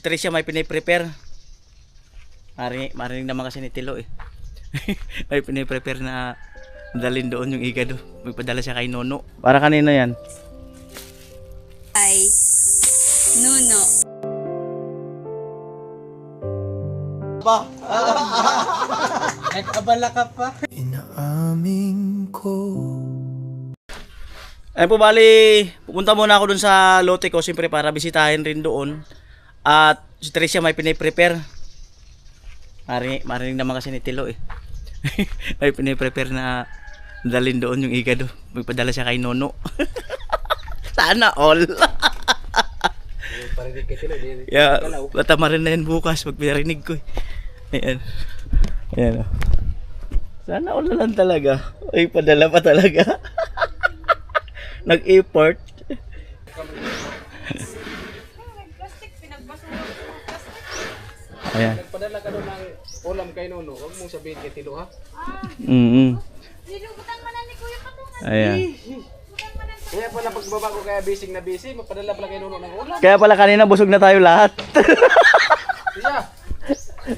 Tricia may piniprepare. Marinig naman kasi ni Tilo eh. May piniprepare na dalhin doon yung igado. May padala siya kay Nono. Para kanino yan? Ay, Nuno. Pa! Nag-abala ka pa. Inaamin ko. Ayun po, bali, pupunta muna ako dun sa lote ko, siyempre para bisitahin rin doon. At si Tricia may piniprepare. Marinig naman kasi ni Tilo eh. May piniprepare na dalhin doon yung igado. May padala siya kay Nono. Sana all. Yeah, matama rin na yan bukas pag pinarinig ko eh. Ayan. Ayan o. Sana all na lang talaga. Ay, padala pa talaga. Nag-import. Ayan. Nagpadala ka doon ng ulam kay Nono. Huwag mong sabihin kay Tilo ha. Nilugutang man ni Kuya Patungan. Ayan. Kaya pala pagbaba ko kaya busy na busy, magpadala pala kay Nono ng ulam. Kaya pala kanina busog na tayo lahat. Siya.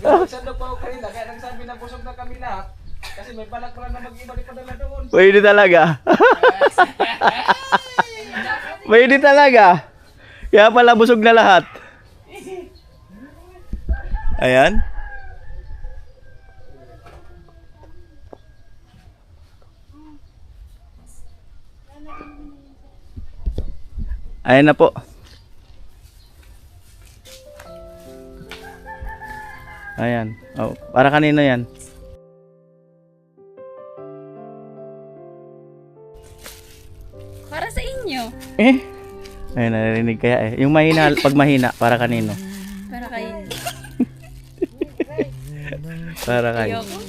Nagsandok pa ako kanina, kaya nagsabi na busog na kami lahat. Kasi may balak pala na mag-iba di padala doon. Pwede talaga. Pwede talaga. Kaya pala busog na lahat. Ayan. Ayan na po. Ayan. Oh, para kanino yan? Para sa inyo. Eh? Ayun, narinig kaya eh. Yung mahina, pag mahina, para kanino? Para kayo. Para kayo. Ayoko.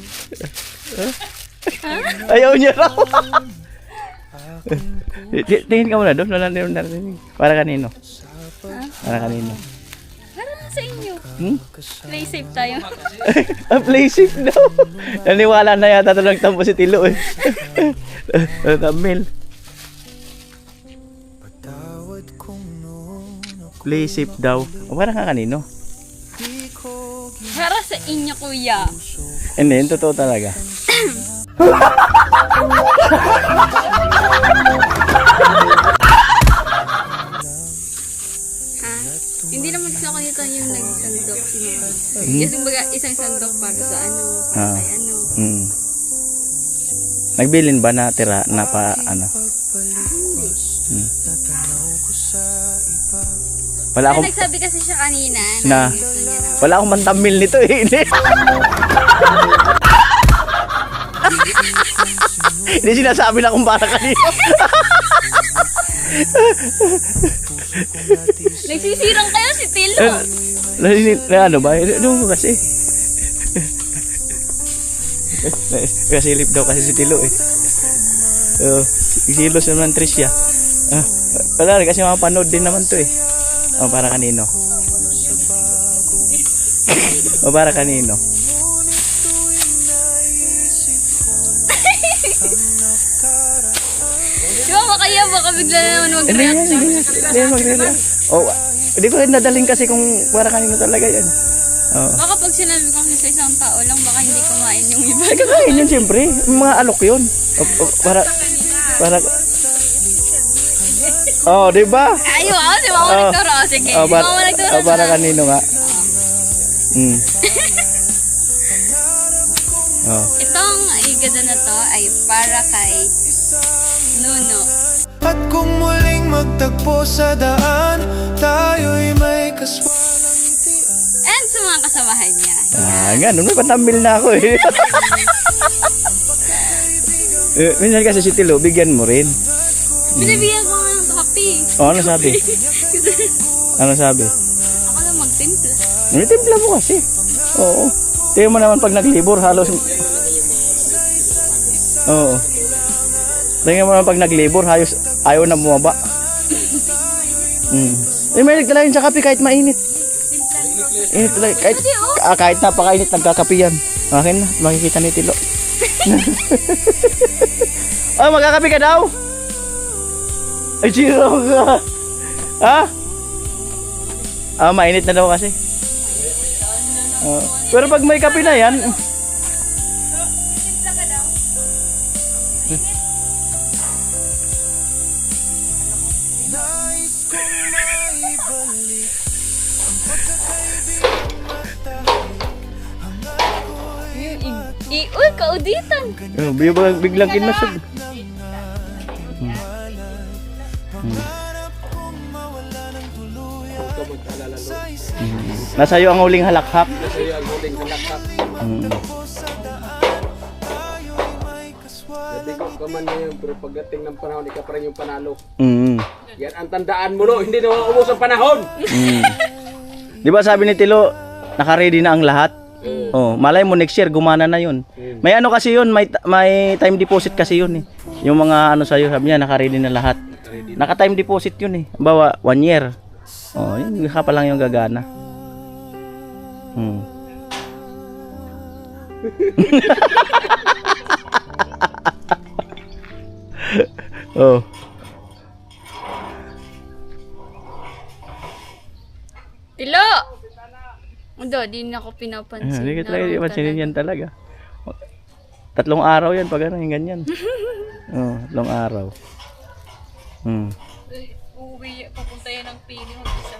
Ayaw niya raw. Tingin ka muna doon. Wala narinig. Para kanino? Para kanino? Para sa inyo. Play safe tayo. Play safe daw. Naniwala na yata ito nagtampo si Tilo eh. Tamil. Play safe daw. O para ka kanino? Para sa inyo, Kuya. Hindi, yun totoo talaga. Hindi naman kasi ako nito yung nagsandok. Kasi baga isang sandok para sa ano, para kay ano. Nagbilin ba na tira na pa ano? Wala akong Nagsabi kasi siya kanina na gusto niya na. wala akong mantamil nito eh. Hindi sinasabi na kung para kanino. Nagsisirang kayo si Tilo. Ano ba? Ano kasi? Kasilip daw kasi si Tilo eh. Silos naman Tricia. Wala kasi mapanood din naman to eh. Para kanino? Para kanino? Di ba makaya baka bigla na naman mag-react siya. Hindi magre-react. Hindi ko rin nadaling kasi kung para kanino talaga yan. Baka pag sinabi ko kasi sa isang tao lang, baka hindi kumain yung iba. Ay, kakain yun siyempre. Mga alok yun. Para di ba? Ayaw ako, si Mama nagturo. Sige, si Mama nagturo para na. kanino nga? Itong igado na to ay para kay Nuno. At kung muling magtagpo sa daan, tayo'y may And sa mga kasamahan niya. Ganun. May patambil na ako eh. Minsan kasi si Tilo, bigyan mo rin. Binibigyan ko nga ng kape. Ano sabi? Ano sabi? Ako lang magtimpla. May timpla mo kasi. Oo. Tingnan mo naman pag naglibor, halos... Oo. Tingnan mo naman pag naglibor, halos ayaw na bumaba. May nagdalahin sa kape kahit mainit. Init talaga. Kahit napakainit, nagkakape yan. Akin na, makikita ni Tilo. Oh, magkakape ka daw? Ay, chiro ka. Ha? Ah, mainit na daw kasi. Pero pag may kape na yan, Nais kong maibalik ang pagkakaibigang matahimik. Hangat ko'y Uy, kauditan! biglang kinusog. pangarap kong mawala ng tuluyan. Ikaw magkaalala lo. Nasa iyo ang huling halakhak. Kasi yung huling kalakak. Sa daan, tayo'y may kaswala. Sabi ko ka man ngayon, pero pagdating ng panahon, ikaw pa rin yung panalo. Mm. Yan ang tandaan mo lo, hindi na maubos ang panahon. Di ba sabi ni Tilo, naka-ready na ang lahat? Oh, malay mo next year gumana na 'yun. May ano kasi 'yun, may time deposit kasi 'yun eh. Yung mga ano sa iyo, sabi niya naka-ready na lahat. Naka-time deposit 'yun eh. Bawa 1 year. Oh, yun ka pa lang yung gagana. Oh. Tilo! Udo, di na ako pinapansin. Hindi ka talaga pansinin yan talaga. 3 araw yan pag ano yung ganyan. Oh, 3 araw. Uuwi, pupunta yan ng pili mag-isa.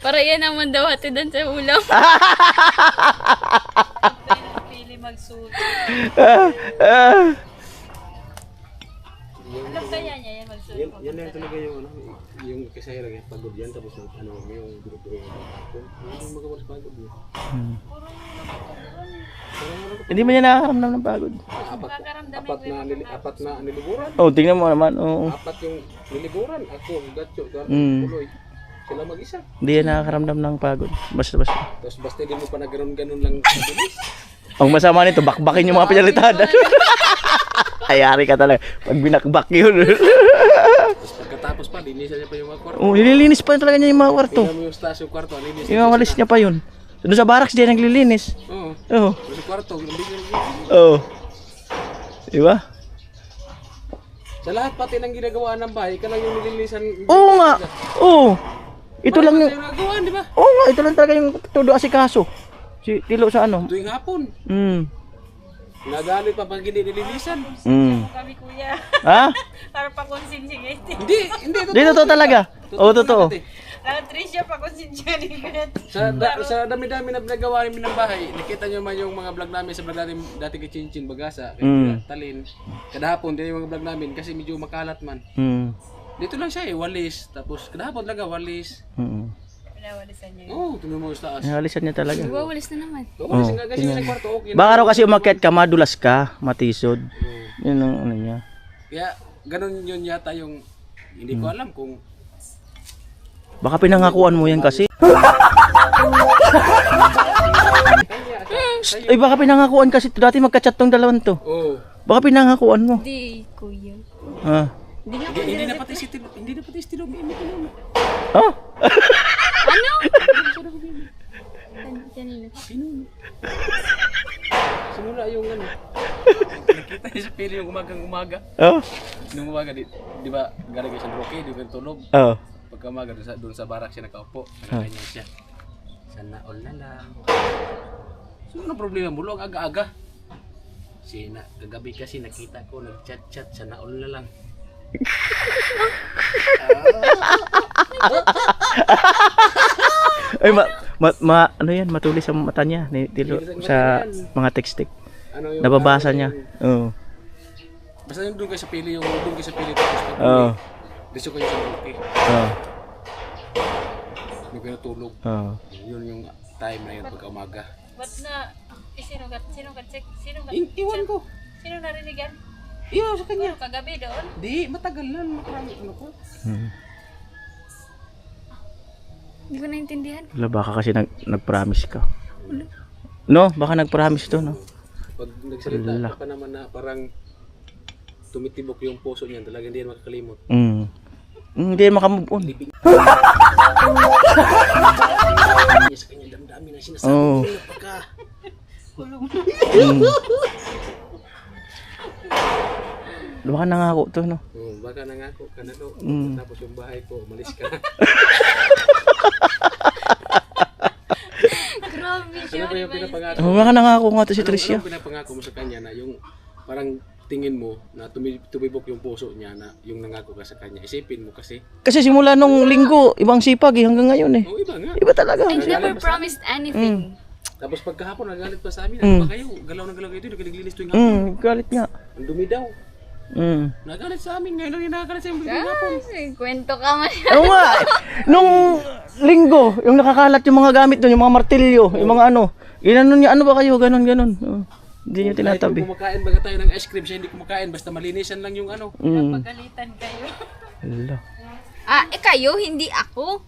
Para yan naman daw hatidan sa ulam. Pili magsuot. Alam kaya niya yan magsuot. Yan lang talaga yung ano, yung kasaya lang pagod yan tapos ano yung grupo yung hapon. Yung magawas pagod mo. Hindi man niya nakakaramdam ng pagod. Apat na niliburan. Oh, tingnan mo naman. Oh. 4 yung niliburan. Ako, Gatcho, Puloy. Sila mag-isa. Hindi yan nakakaramdam ng pagod. Basta. Tapos basta hindi mo pa na ganun lang kabilis. Ang masama nito, bakbakin yung mga pinalitada. Ayari ka talaga. Pag binakbak yun. Tapos pagkatapos pa, linisan niya pa yung mga kwarto. Oh, nililinis pa talaga niya yung mga kwarto. Tingnan mo yung stasyo kwarto, linisan. Yung walis niya pa yun. Doon sa barracks diyan naglilinis. Oo. Oo. Sa kwarto, hindi niya. Oo. Diba? Sa lahat pati ng ginagawa ng bahay, ka lang yung nililisan. Oo nga. Oo. Ito lang yung yung... nagawa, di ba? Oo nga, ito lang talaga yung todo asikaso. Si Tilo sa ano? Tuwing hapon. Nagalit pa pag hindi nililisan. Kami kuya. Ha? Para pa-consinsya guys. Hindi. Di totoo talaga. Oo, totoo. Tricia pa-consinsya ni Gret. Sa dami-dami na pinagawa namin ng bahay, nakita nyo man yung mga vlog namin sa vlog natin dati kay Chinchin Bagasa, kay Talin. Kada hapon, din yung mga vlog namin kasi medyo makalat man. Dito lang siya walis. Tapos kada hapon talaga walis. Pinawalisan niya. Oo, tumulong mo sa taas. Nahalisan niya talaga. Wawalis na naman. Walis nga kasi yung kwarto, okay. Baka raw kasi umakyat ka, madulas ka, matisod. Yun ang ano niya. Kaya, ganun yun yata yung, hindi ko alam kung Baka pinangakuan mo yan kasi. Ay, baka pinangakuan kasi. Dati magka-chat tong dalawan to. Oo. Baka pinangakuan mo. Hindi, kuya. Ah. Hindi na pati si Tilo umiimik na. Ah? Ano? Kanina. Simula yung ano. Nakita niya sa pili yung umaga. Oh? Nung umaga, di ba, galing siya sa Roque, di ba tulog. Oh. Pagka umaga, doon sa barak siya nakaupo. Nakaganyan siya. Sana all na lang. So, ano problema mo? Ang aga-aga. Kagabi kasi nakita ko, nag-chat-chat, sana all na lang. Ay, ano yan, matulis sa mata niya ni Tilo sa mga text. Ano yung, Nababasa niya. Oo. Basta yung doon kayo sa pili, tapos pag Oo. diso kayo sa Roque. Oo. Yung pinatulog. Oo. Yun yung time na yun pagka umaga. Ba't na, sino Iwan ko. Sino narinigan? Iyo, sa kanya. Kagabi doon? Di, matagal na. Makarami ko. Hindi ko naintindihan. Wala, baka kasi nag-promise ka. No, baka nag-promise to, no? Pag nagsalita ka pa naman na parang tumitibok yung puso niyan, talagang hindi yan makakalimot. Hindi yan makamove on. Sa kanya damdamin na sinasabi Oo. niya pagka baka nangako to, no? Baka nangako ka na to. Mm. Tapos yung bahay ko, umalis ka na. Grabe siya. Ano ba yung pinapangako? Oh, baka nangako nga to si Tricia. Ano pinapangako mo sa kanya na yung parang tingin mo na tumibok yung puso niya na yung nangako ka sa kanya. Isipin mo kasi. Kasi simula nung linggo, ibang sipag eh, hanggang ngayon eh. Oh, iba nga. Iba talaga. I never promised anything. Tapos pagkahapon nagalit pa sa amin. Ano ba kayo? Galaw na galaw kayo dito. Naglinis tuwing hapon. Galit nga. Ang dumi daw. Nagalit sa amin. Ngayon lang yung nakagalit sa amin. Tuwing hapon. Kwento ka man. Oo nga, nung linggo, yung nakakalat yung mga gamit doon, yung mga martilyo, yung mga ano, inano niya, ano ba kayo, ganon. Oh, hindi niyo tinatabi. Kung kumakain baga tayo ng ice cream, siya hindi kumakain. Basta malinisan lang yung ano. Pagalitan kayo. Hala. Kayo, hindi ako.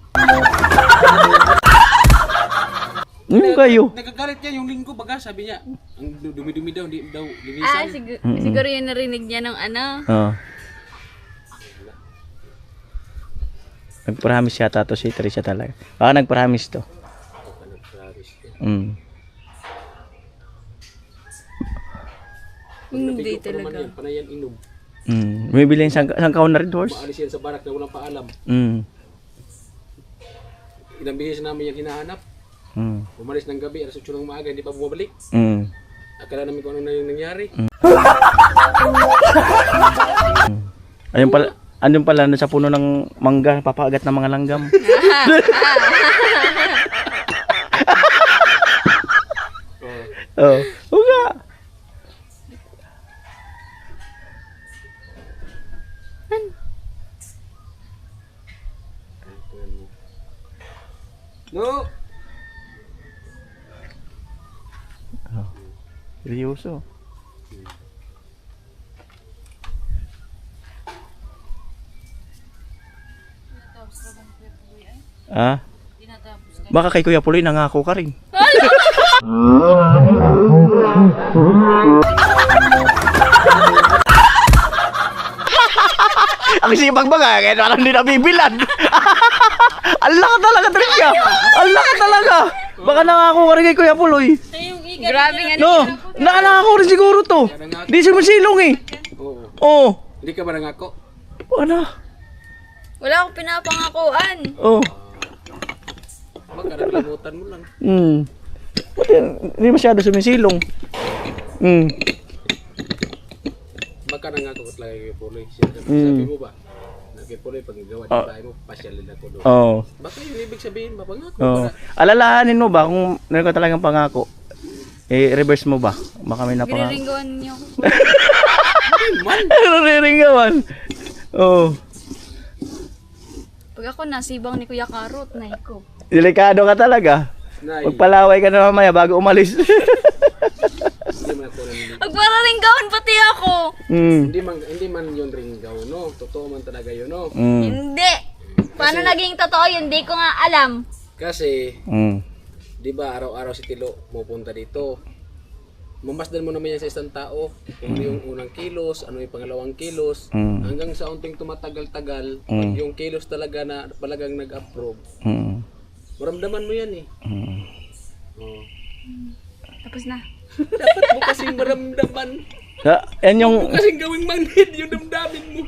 Kayo. Nagagalit niya yung linggo baga. Sabi niya, ang dumi-dumi daw, hindi daw linisan. Siguro yung narinig niya ng ano. Oo. Nag-promise yata to si Tricia talaga. Baka nag-promise to. Hindi Ano man talaga. yan, panayan inom. Bumibili yung sangkaw na red horse. Maalis yan sa barak na walang paalam. Ilang bihis namin yan hinahanap. Umalis ng gabi, alas 8 ng maaga, hindi pa bumabalik. Akala namin kung ano na yung nangyari. Ayun pala sa puno ng mangga, papagat ng mga langgam. Oh, uga. No! Seryoso. Baka kay Kuya Puloy nangako ka rin. Ang sipag baga, kaya parang hindi nabibilad. Allah ka talaga, Tricia. Allah ka talaga. Baka nangako ka rin kay Kuya Puloy. Grabe nga. No, nangako rin siguro to. Di sumusilong eh. Oo. Oo. Hindi ka ba nangako? Ano? Wala akong pinapangakuan. Oo. Baka nakalimutan mo lang. Buti, hindi masyado sumisilong. Baka nangako ka talaga kay Puloy. Sabi mo ba? Na kay Puloy, pag gawa ng bahay mo, pasyalin ako doon. Oo. Baka yung ibig sabihin, mapangako Oo. para. Alalahanin mo ba kung meron ka talagang pangako? I-reverse mo ba? Baka may napangako. Giniringgawan niyo ako. Riringgawan. Oo. Pag ako nasibang ni Kuya Karot, nay ko. Delikado ka talaga. Nay, Magpalaway ka na mamaya bago umalis. hindi man ako naninig. Magpararinggawan pati ako. Hindi man yun ringgaw, no? Totoo man talaga yun, no? Hindi. Paano naging totoo yun? Hindi ko nga alam. Kasi, di ba araw-araw si Tilo pupunta dito. Mamasdan mo naman yan sa isang tao. Kung ano yung unang kilos, ano yung pangalawang kilos. Hanggang sa unting tumatagal-tagal, pag yung kilos talaga na talagang nag-approve, maramdaman mo yan eh. Oh. Tapos na. Dapat mo kasing maramdaman. Yan yung... Mo kasing gawing manhid yung damdamin mo.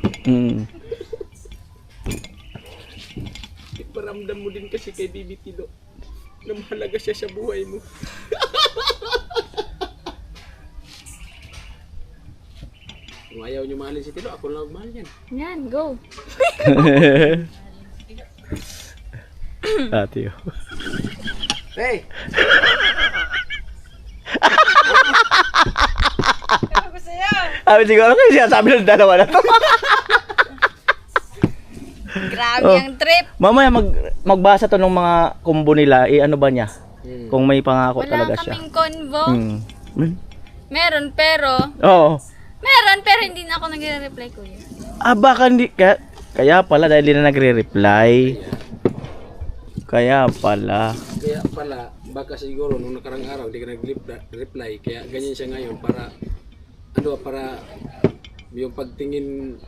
Iparamdam mo din kasi kay Bibi Tilo na mahalaga siya sa buhay mo. Kung ayaw nyo mahalin si Tilo, ako lang magmahal yan. Yan, go. Ate, Hey! siguro kayo siya sabi ng dalawa na to. Grabe ang trip. Mamaya magbasa to ng mga combo nila, ano ba niya? Kung may pangako Wala talaga siya. kaming convo. Meron pero hindi na ako nagre-reply, Kuya. Baka hindi kaya pala dahil hindi na nagre-reply. Kaya pala, baka siguro nung nakarang araw hindi ka nag-reply, kaya ganyan siya ngayon para yung pagtingin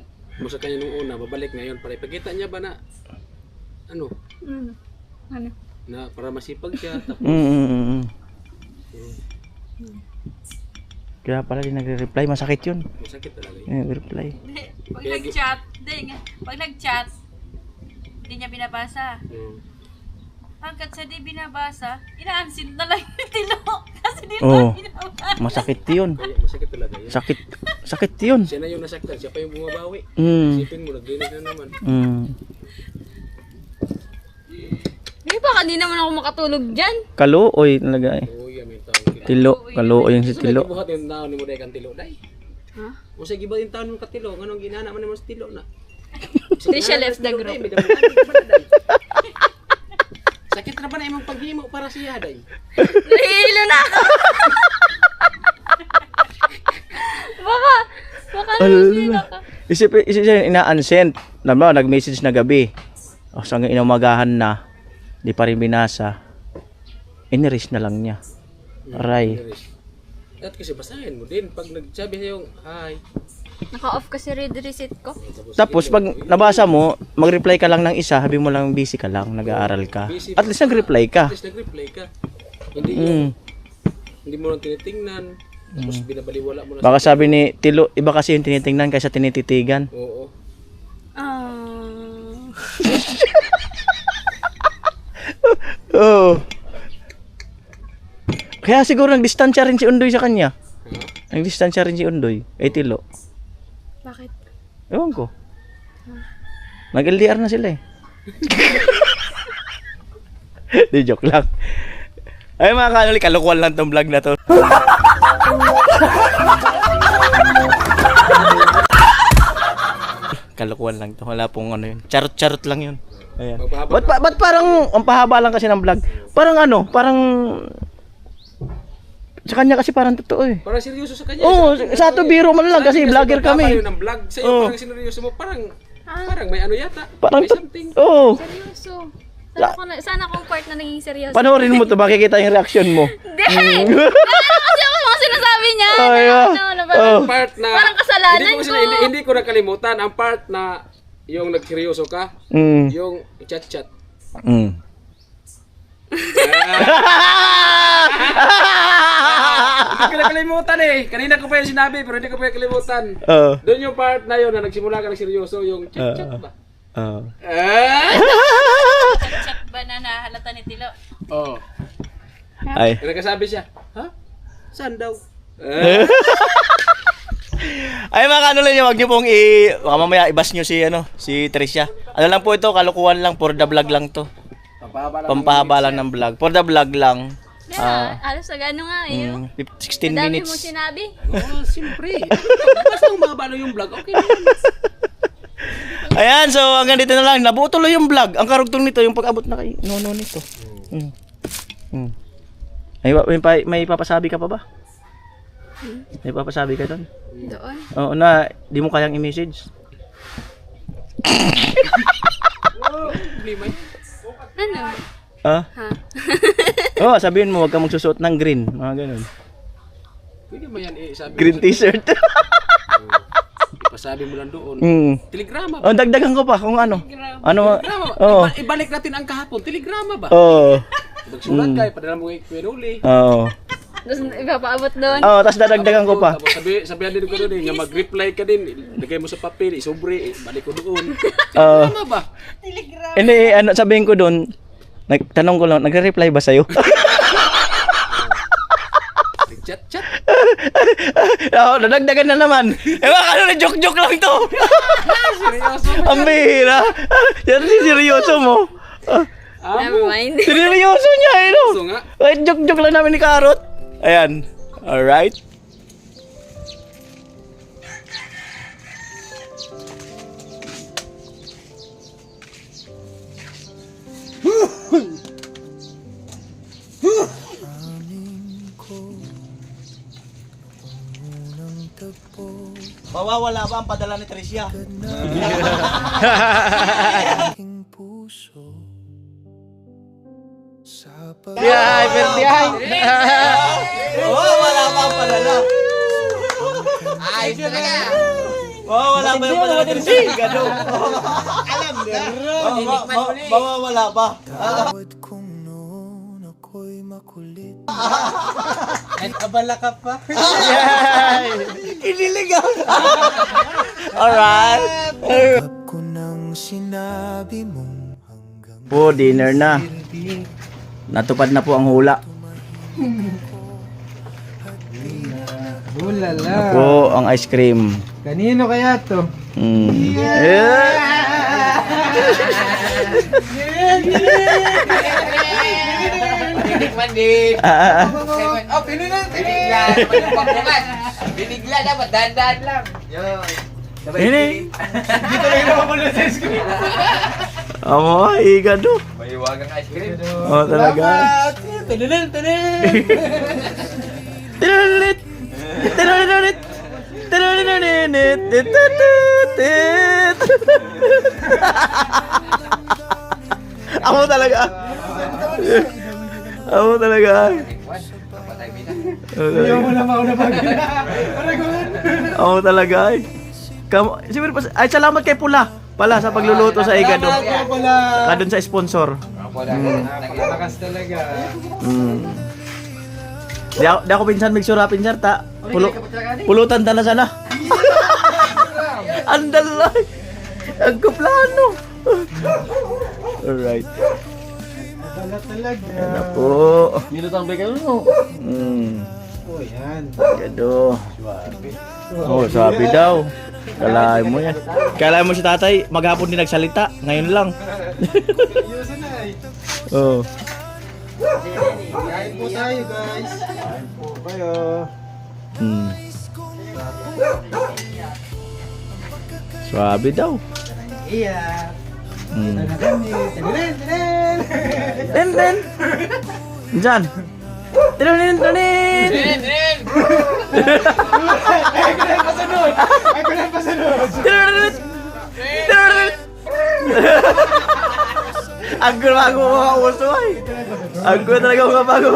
mo sa kanya nung una, babalik ngayon para ipakita niya ba na ano? Ano? Na para masipag siya tapos Kaya pala di nagre-reply, masakit yun. Masakit talaga yun. Nagre-reply. Pag nag-chat, hindi niya binabasa. Hanggat sa di binabasa, ina-unsend na lang yung Tilo. Kasi di Oo. na binabasa. Masakit yun. Kaya masakit talaga yun. Sakit yun. Siya na yung nasaktan, siya pa yung bumabawi. Mm. Isipin mo, naglinig na naman. Mm. Hindi pa, hindi naman ako makatulog dyan. Kaluoy talaga eh. Oo, yan, may tawag. Tilo, kaluoy yung si Sige, Tilo. gibuhat yung taon ni mo dahil kang Tilo, day. Ha? O sa giba yung taon ng katilo, anong ginana man naman sa Tilo na? Hindi siya left the group. Sakit na ba na imong paghimo para siya, day? Nahihilo na ako. Baka nahihilo ka. Isip ina-unsend. Naman, nag-message na gabi. O, so hanggang inumagahan na, di pa rin binasa. Iniris na lang niya. Aray. At kasi basahin mo din, pag nagsabi sa'yo, hi. Naka-off kasi read receipt ko. Tapos pag nabasa mo, mag-reply ka lang ng isa, sabi mo lang busy ka lang, nag-aaral ka. At least nag-reply ka. At least nag-reply ka. Hindi yung, hindi mo lang tinitingnan, tapos binabaliwala mo na. Baka sabi ni Tilo, iba kasi yung tinitingnan kaysa tinititigan. Oo. Oo. Kaya siguro nagdistansya rin si Undoy sa kanya. Nagdistansya rin si Undoy kay Tilo. Bakit? Ewan ko. Nag-LDR na sila eh. Di joke lang. Ay mga kanuli, kalukuhan lang tong vlog na to. Kalukuhan lang to. Wala pong ano yun. Charot-charot lang yun. Ayan. Ba't parang ang pahaba lang kasi ng vlog? Parang ano, parang sa kanya kasi parang totoo eh. Parang seryoso sa kanya. Oo, sa ato biro man lang kasi vlogger kami. Ng vlog sa iyo, parang sineryoso mo, parang may ano yata. Parang may something. Oo. Seryoso. Sana akong part na naging seryoso. Panoorin mo to, makikita yung reaction mo. Hindi! Kasi ako mga sinasabi niya. Ay, Part na Parang kasalanan hindi ko kasi, ko. hindi ko nakalimutan ang part na yung nagseryoso ka, Mm. yung chat-chat. Mm. Hindi ko nakalimutan eh. Kanina ko pa yung sinabi pero hindi ko pa yung kalimutan. Oo. Doon yung part na yun na nagsimula ka ng seryoso, yung chat-chat ba? Oo. Chat ba na nahalata ni Tilo? Oo. Ay. Nagkasabi siya, ha? Saan daw? Ay mga kanulay niyo, wag niyo pong baka mamaya ibas niyo si Tricia. Ano lang po ito, kalukuhan lang, for the vlog lang to. Pampahaba lang ng vlog. For the vlog lang. Alas sa gano nga eh. 16 Dami minutes. mo sinabi. Oo, siyempre. Basta umaba yung vlog, okay na yun. Ayan, so hanggang dito na lang. Nabuo tuloy yung vlog. Ang karugtong nito, yung pag-abot na kay Nono nito. May papasabi ka pa ba? May papasabi ka doon? Doon. Oo na, di mo kayang i-message. Problema yun. Ano? Ha? Ha? Oo, sabihin mo, wag ka magsusuot ng green. Mga ganun. Pwede mo yan sabi Green t-shirt. Ipasabi mo lang doon. Telegrama ba? Oh, dagdagan ko pa kung ano. Ano? Telegrama ba? Oo. Ibalik natin ang kahapon. Telegrama ba? Oo. Magsulat ka, ipadala mo kay Kuya Noli. Oo. Tapos ipapaabot doon. Oo, tapos dadagdagan ko pa. Tapos sabihan din ko doon nga mag-reply ka din. Lagay mo sa papel, isobre, balik ko doon. Oo. Telegrama ba? Hindi, ano, sabihin ko doon, nagtanong ko lang, nagre-reply ba sa'yo? Chat-chat. Oo, dadagdagan na naman. Baka ano, joke-joke lang to. Seryoso. Ang bihira. Yan, seryoso mo. Never mind. Seryoso niya, eh, no? So nga. Ay, joke-joke lang namin ni Karot. Ayan. Alright. Mawawala ba ang padala ni Tricia? aking puso sa Wala pa ang padala. Ay, talaga. Wala ba yung padala ni Tricia? Gano'n. Alam niya. Wala pa. tawad kong noon ako'y makulit. Abala ka pa. Iniligaw. Alright. Pag ko nang sinabi mong hanggang Po, dinner na. Natupad na po ang hula. Ulala. Po, ang ice cream. Kanino kaya to? Tinikman din. Oh, binigla. Binigla. Binigla dapat dahan-dahan lang. Ini. Amo, igado. May iwagang ice cream. Oh, talaga. Tinanin. Tinalit. Tinalit. Tinalit. Amo talaga. Amo talaga. Patay mina. Amo talaga. Siyempre, ay salamat kay Pula pala sa pagluluto sa igado. Kadun sa sponsor. Ako lang. Lakas talaga. Di ako pinsan make sure pinsan ta. Pulutan ta na sana. Andal lang. Ang kuplano. Alright. Abala talaga. Ano po. Nilutang bigay mo. Oh, yan. Gado. Oh, sabi daw. Kalahin mo yan. Kalahin mo si tatay, maghapon din nagsalita. Ngayon lang. Ayusin na eh. Oh. Kain po tayo guys. Kain po kayo. Swabe daw. Iya. Mm. Tinanin. Ten. Diyan. Tinanin. Ako na pasunod. Tinanin. Ang bago mga uso ay. Ang talaga mga bago.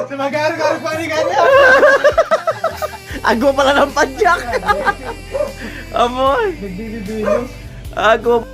Sumagaro-garo pa rin kanya. Ako pala ng padyak. Amoy. Nagdididulo. Ako